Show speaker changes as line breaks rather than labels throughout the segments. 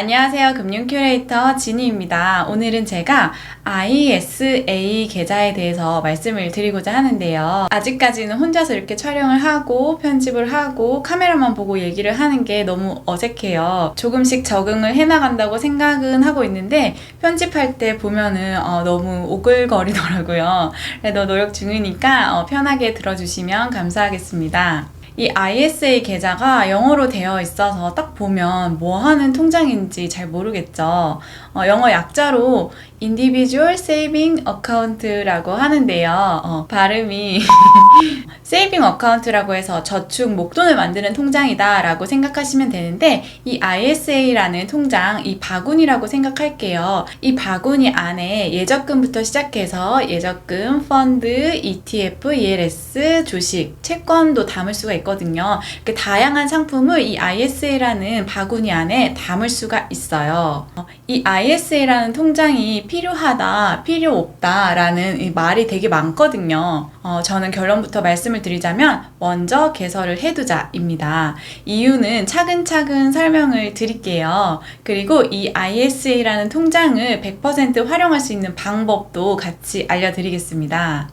안녕하세요. 금융 큐레이터 진희입니다. 오늘은 제가 ISA 계좌에 대해서 말씀을 드리고자 하는데요. 아직까지는 혼자서 이렇게 촬영을 하고 편집을 하고 카메라만 보고 얘기를 하는 게 너무 어색해요. 조금씩 적응을 해나간다고 생각은 하고 있는데 편집할 때 보면은 너무 오글거리더라고요. 그래도 노력 중이니까 편하게 들어주시면 감사하겠습니다. 이 ISA 계좌가 영어로 되어 있어서 딱 보면 뭐 하는 통장인지 잘 모르겠죠. 영어 약자로 Individual Saving Account라고 하는데요. 발음이 세이빙 어카운트라고 해서 저축 목돈을 만드는 통장이다 라고 생각하시면 되는데, 이 ISA라는 통장, 이 바구니라고 생각할게요. 이 바구니 안에 예적금부터 시작해서 예적금, 펀드, ETF, ELS, 주식, 채권도 담을 수가 있거든요. 이렇게 다양한 상품을 이 ISA라는 바구니 안에 담을 수가 있어요. 이 ISA라는 통장이 필요하다, 필요 없다 라는 이 말이 되게 많거든요. 저는 결론부터 말씀을 드리자면 먼저 개설을 해두자 입니다. 이유는 차근차근 설명을 드릴게요. 그리고 이 ISA라는 통장을 100% 활용할 수 있는 방법도 같이 알려드리겠습니다.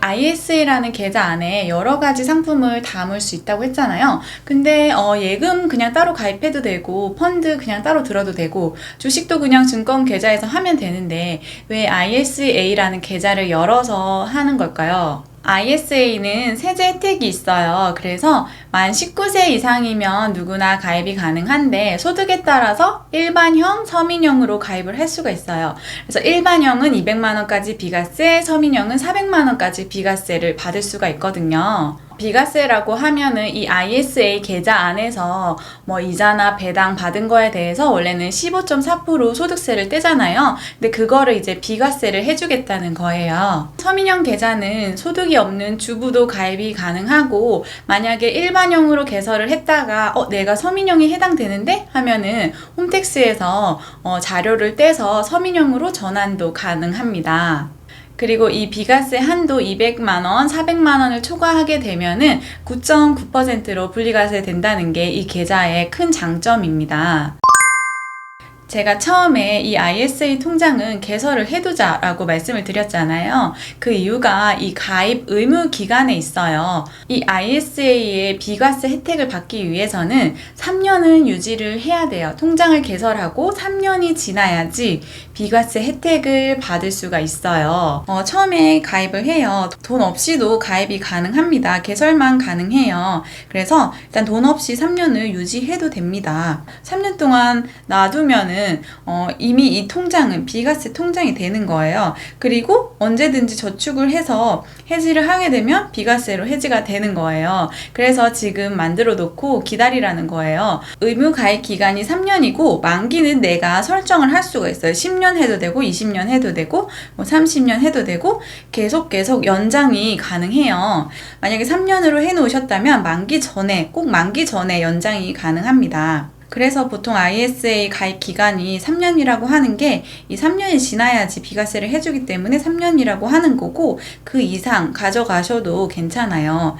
ISA라는 계좌 안에 여러 가지 상품을 담을 수 있다고 했잖아요. 근데 예금 그냥 따로 가입해도 되고 펀드 그냥 따로 들어도 되고 주식도 그냥 증권 계좌에서 하면 되는데 왜 ISA라는 계좌를 열어서 하는 걸까요? ISA는 세제 혜택이 있어요. 그래서 만 19세 이상이면 누구나 가입이 가능한데 소득에 따라서 일반형, 서민형으로 가입을 할 수가 있어요. 그래서 일반형은 200만원까지 비과세, 서민형은 400만원까지 비과세를 받을 수가 있거든요. 비과세라고 하면은 이 ISA 계좌 안에서 뭐 이자나 배당 받은 거에 대해서 원래는 15.4% 소득세를 떼잖아요. 근데 그거를 이제 비과세를 해주겠다는 거예요. 서민형 계좌는 소득이 없는 주부도 가입이 가능하고, 만약에 일반형으로 개설을 했다가 내가 서민형에 해당되는데 하면은 홈택스에서 자료를 떼서 서민형으로 전환도 가능합니다. 그리고 이 비과세 한도 200만원, 400만원을 초과하게 되면은 9.9%로 분리과세 된다는 게 이 계좌의 큰 장점입니다. 제가 처음에 이 ISA 통장은 개설을 해두자 라고 말씀을 드렸잖아요. 그 이유가 이 가입 의무 기간에 있어요. 이 ISA의 비과세 혜택을 받기 위해서는 3년은 유지를 해야 돼요. 통장을 개설하고 3년이 지나야지 비과세 혜택을 받을 수가 있어요. 처음에 가입을 해요. 돈 없이도 가입이 가능합니다. 개설만 가능해요. 그래서 일단 돈 없이 3년을 유지해도 됩니다. 3년 동안 놔두면은 이미 이 통장은 비과세 통장이 되는 거예요. 그리고 언제든지 저축을 해서 해지를 하게 되면 비과세로 해지가 되는 거예요. 그래서 지금 만들어 놓고 기다리라는 거예요. 의무 가입 기간이 3년이고 만기는 내가 설정을 할 수가 있어요. 10년 해도 되고 20년 해도 되고 30년 해도 되고 계속 연장이 가능해요. 만약에 3년으로 해 놓으셨다면 꼭 만기 전에 연장이 가능합니다. 그래서 보통 ISA 가입 기간이 3년이라고 하는 게 이 3년이 지나야지 비과세를 해주기 때문에 3년이라고 하는 거고, 그 이상 가져가셔도 괜찮아요.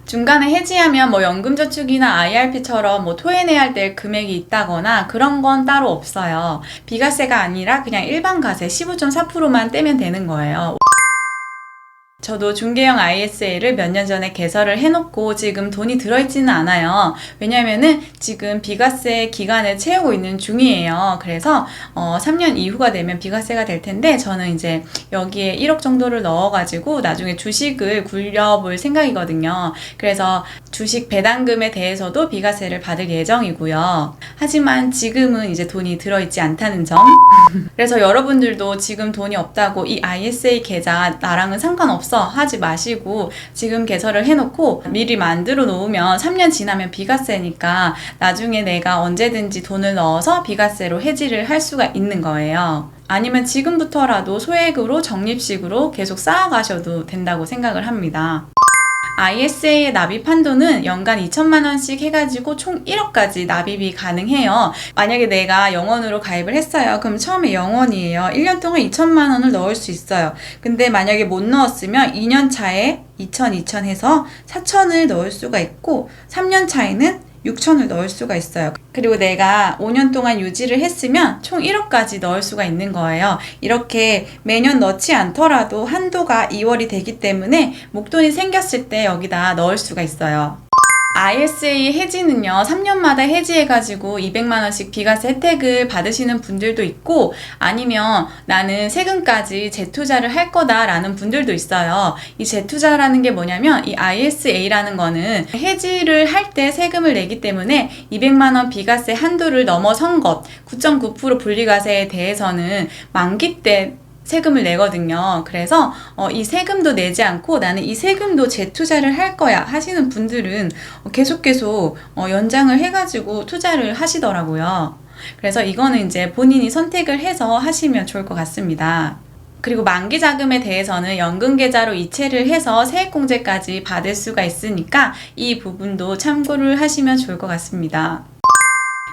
중간에 해지하면 연금저축이나 IRP처럼 토해내야 될 금액이 있다거나 그런 건 따로 없어요. 비과세가 아니라 그냥 일반 과세 15.4%만 떼면 되는 거예요. 저도 중개형 ISA를 몇 년 전에 개설을 해놓고 지금 돈이 들어있지는 않아요. 왜냐면은 지금 비과세 기간을 채우고 있는 중이에요. 그래서 3년 이후가 되면 비과세가 될 텐데, 저는 이제 여기에 1억 정도를 넣어가지고 나중에 주식을 굴려볼 생각이거든요. 그래서 주식 배당금에 대해서도 비과세를 받을 예정이고요. 하지만 지금은 이제 돈이 들어있지 않다는 점. 그래서 여러분들도 지금 돈이 없다고 이 ISA 계좌 나랑은 상관없어 하지 마시고 지금 개설을 해놓고 미리 만들어 놓으면 3년 지나면 비과세니까 나중에 내가 언제든지 돈을 넣어서 비과세로 해지를 할 수가 있는 거예요. 아니면 지금부터라도 소액으로 적립식으로 계속 쌓아가셔도 된다고 생각을 합니다. ISA의 납입 한도는 연간 2천만원씩 해가지고 총 1억까지 납입이 가능해요. 만약에 내가 영원으로 가입을 했어요. 그럼 처음에 영원이에요. 1년 동안 2천만원을 넣을 수 있어요. 근데 만약에 못 넣었으면 2년 차에 2천 해서 4천을 넣을 수가 있고, 3년 차에는 6천을 넣을 수가 있어요. 그리고 내가 5년 동안 유지를 했으면 총 1억까지 넣을 수가 있는 거예요. 이렇게 매년 넣지 않더라도 한도가 2월이 되기 때문에 목돈이 생겼을 때 여기다 넣을 수가 있어요. ISA 해지는요, 3년마다 해지해가지고 200만원씩 비과세 혜택을 받으시는 분들도 있고, 아니면 나는 세금까지 재투자를 할 거다라는 분들도 있어요. 이 재투자라는 게 뭐냐면, 이 ISA라는 거는 해지를 할 때 세금을 내기 때문에 200만원 비과세 한도를 넘어선 것, 9.9% 분리과세에 대해서는 만기 때 세금을 내거든요. 그래서 이 세금도 내지 않고 나는 이 세금도 재투자를 할 거야 하시는 분들은 계속 연장을 해가지고 투자를 하시더라고요. 그래서 이거는 이제 본인이 선택을 해서 하시면 좋을 것 같습니다. 그리고 만기 자금에 대해서는 연금계좌로 이체를 해서 세액공제까지 받을 수가 있으니까 이 부분도 참고를 하시면 좋을 것 같습니다.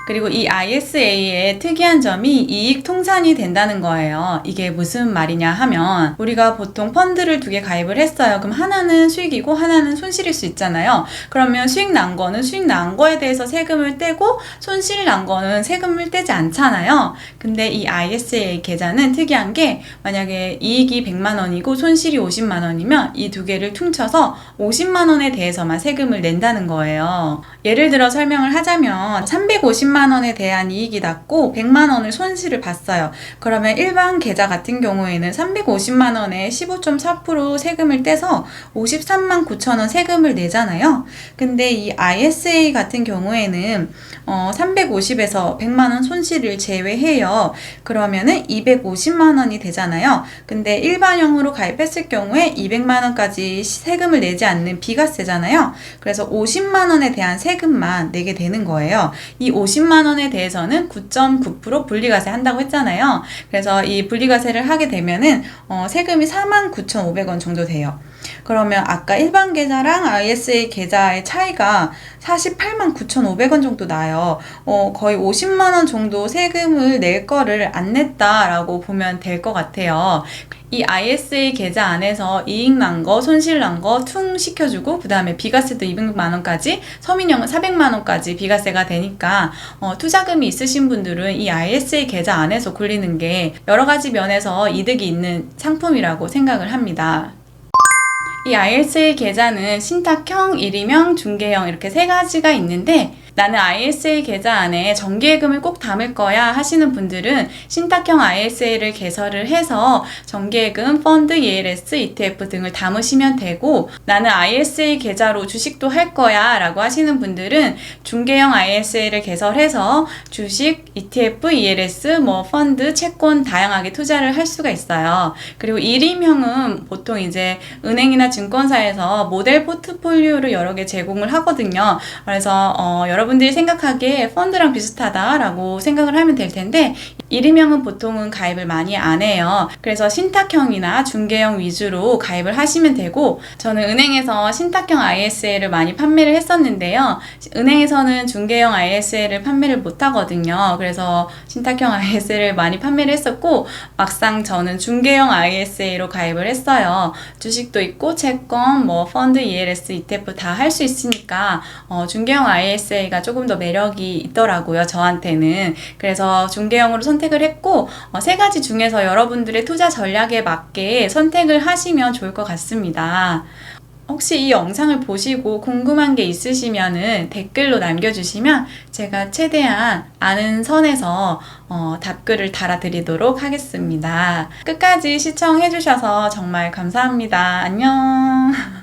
그리고 이 ISA의 특이한 점이 이익 통산이 된다는 거예요. 이게 무슨 말이냐 하면 우리가 보통 펀드를 2개 가입을 했어요. 그럼 하나는 수익이고 하나는 손실일 수 있잖아요. 그러면 수익 난 거는 수익 난 거에 대해서 세금을 떼고 손실 난 거는 세금을 떼지 않잖아요. 근데 이 ISA 계좌는 특이한 게 만약에 이익이 100만 원이고 손실이 50만 원이면 이 2개를 퉁쳐서 50만 원에 대해서만 세금을 낸다는 거예요. 예를 들어 설명을 하자면 350만 원에 대한 이익이 났고 100만 원을 손실을 봤어요. 그러면 일반 계좌 같은 경우에는 350만 원에 15.4% 세금을 떼서 53만 9천 원 세금을 내잖아요. 근데 이 ISA 같은 경우에는 350에서 100만 원 손실을 제외해요. 그러면은 250만 원이 되잖아요. 근데 일반형으로 가입했을 경우에 200만 원까지 세금을 내지 않는 비과세잖아요. 그래서 50만 원에 대한 세금만 내게 되는 거예요. 이 50만 원에 대해서는 9.9% 분리과세 한다고 했잖아요. 그래서 이 분리과세를 하게 되면은 세금이 49,500원 정도 돼요. 그러면 아까 일반 계좌랑 ISA 계좌의 차이가 48만 9,500원 정도 나요. 거의 50만 원 정도 세금을 낼 거를 안 냈다라고 보면 될 것 같아요. 이 ISA 계좌 안에서 이익 난 거, 손실 난 거 퉁 시켜주고 그 다음에 비과세도 200만 원까지, 서민형은 400만 원까지 비과세가 되니까 투자금이 있으신 분들은 이 ISA 계좌 안에서 굴리는 게 여러 가지 면에서 이득이 있는 상품이라고 생각을 합니다. 이 ISA 계좌는 신탁형, 일임형, 중개형 이렇게 3가지가 있는데 나는 ISA 계좌 안에 정기예금을 꼭 담을 거야 하시는 분들은 신탁형 ISA를 개설을 해서 정기예금, 펀드, ELS, ETF 등을 담으시면 되고, 나는 ISA 계좌로 주식도 할 거야 라고 하시는 분들은 중개형 ISA를 개설해서 주식, ETF, ELS, 펀드, 채권 다양하게 투자를 할 수가 있어요. 그리고 일임형은 보통 이제 은행이나 증권사에서 모델 포트폴리오를 여러 개 제공을 하거든요. 그래서 여러분들이 생각하기에 펀드랑 비슷하다라고 생각을 하면 될 텐데, 일임형은 보통은 가입을 많이 안 해요. 그래서 신탁형이나 중개형 위주로 가입을 하시면 되고, 저는 은행에서 신탁형 ISA를 많이 판매를 했었는데요. 은행에서는 중개형 ISA를 판매를 못 하거든요. 그래서 신탁형 ISA를 많이 판매를 했었고, 막상 저는 중개형 ISA로 가입을 했어요. 주식도 있고 채권, 펀드, ELS, ETF 다 할 수 있으니까 중개형 ISA가 조금 더 매력이 있더라고요, 저한테는. 그래서 중개형으로 선택을 했고, 3가지 중에서 여러분들의 투자 전략에 맞게 선택을 하시면 좋을 것 같습니다. 혹시 이 영상을 보시고 궁금한 게 있으시면은 댓글로 남겨주시면 제가 최대한 아는 선에서 답글을 달아드리도록 하겠습니다. 끝까지 시청해주셔서 정말 감사합니다. 안녕.